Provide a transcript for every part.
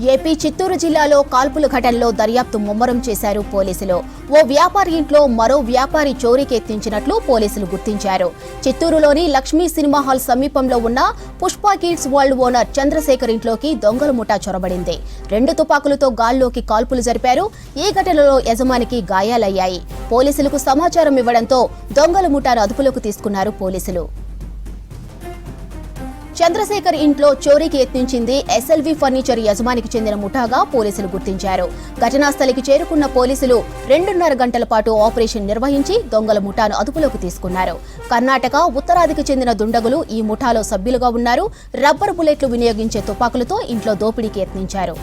AP Chittoor జిల్లాలో కాల్పుల ఘటనలో దర్యాప్తు ముమ్మరం చేశారు పోలీసులు. ఓ వ్యాపారి ఇంట్లో మరో వ్యాపారి చోరీకి యత్నించినట్లు పోలీసులు గుర్తించారు. చిత్తూరులోని లక్ష్మీ సినిమా హాల్ సమీపంలో ఉన్న Pushpa kids world owner Chandrashekar ఇంట్లోకి దొంగల ముఠా చొరబడింది. 2 తుపాకులతో గాల్లోకి కాల్పులు జరిపారు. ఈ ఘటనలో యజమానికి గాయాలయ్యాయి. పోలీసులకు సమాచారం ఇవ్వడంతో దొంగల ముఠాను అదుపులోకి తీసుకున్నారు పోలీసులు. చంద్రశేఖర్ ఇంట్లో చోరీకి యత్నించింది ఎస్ఎల్వి ఫర్నిచర్ యజమానికి చెందిన ముఠాగా పోలీసులు గుర్తించారు. ఘటనా స్థలికి చేరుకున్న పోలీసులు 2.5 గంటల పాటు ఆపరేషన్ నిర్వహించి దొంగల ముఠాను అదుపులోకి తీసుకున్నారు. కర్ణాటక, ఉత్తరాదికి చెందిన దుండగులు ఈ ముఠాలో సభ్యులుగా ఉన్నారు. రబ్బర్ బుల్లెట్లు వినియోగించే తుపాకులతో ఇంట్లో దోపిడీకి యత్నించారు.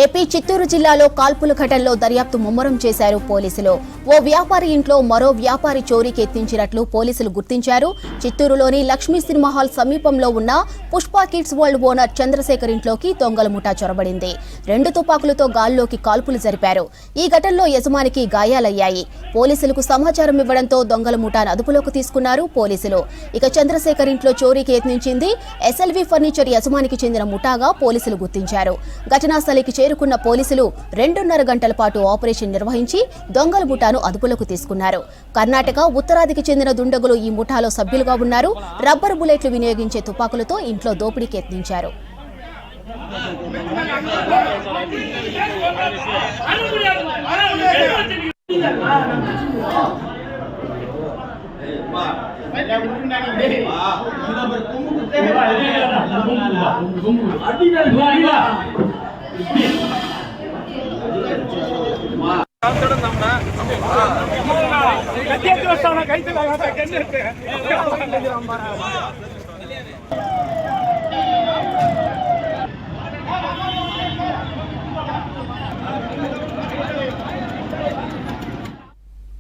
ఏపీ చిత్తూరు జిల్లాలో కాల్పుల ఘటనలో దర్యాప్తు ముమ్మరం చేశారు పోలీసులు. ఓ వ్యాపారి ఇంట్లో మరో వ్యాపారి చోరీకి యత్నించినట్లు పోలీసులు గుర్తించారు. చిత్తూరులోని లక్ష్మీ సినిమా హాల్ సమీపంలో ఉన్న Pushpa kids world owner Chandrashekar ఇంట్లోకి దొంగల ముఠా చొరబడింది. 2 తుపాకులతో గాల్లోకి కాల్పులు జరిపారు. ఈ ఘటనలో యజమానికి గాయాలయ్యాయి. పోలీసులకు సమాచారం ఇవ్వడంతో దొంగల ముఠాను అదుపులోకి తీసుకున్నారు పోలీసులు. ఇక చంద్రశేఖర్ ఇంట్లో చోరీకి యత్నించింది ఎస్ఎల్వి ఫర్నిచర్ యజమానికి చెందిన ముఠాగా పోలీసులు గుర్తించారు. ఘటనా స్థలికి చేరుకున్న పోలీసులు 2.5 గంటల పాటు ఆపరేషన్ నిర్వహించి దొంగల ముఠాను అదుపులోకి తీసుకున్నారు. కర్ణాటక, ఉత్తరాదికి చెందిన దుండగులు ఈ ముఠాలో సభ్యులుగా ఉన్నారు. రబ్బర్ బుల్లెట్లు వినియోగించే తుపాకులతో ఇంట్లో దోపిడీకి యత్నించారు. कैसे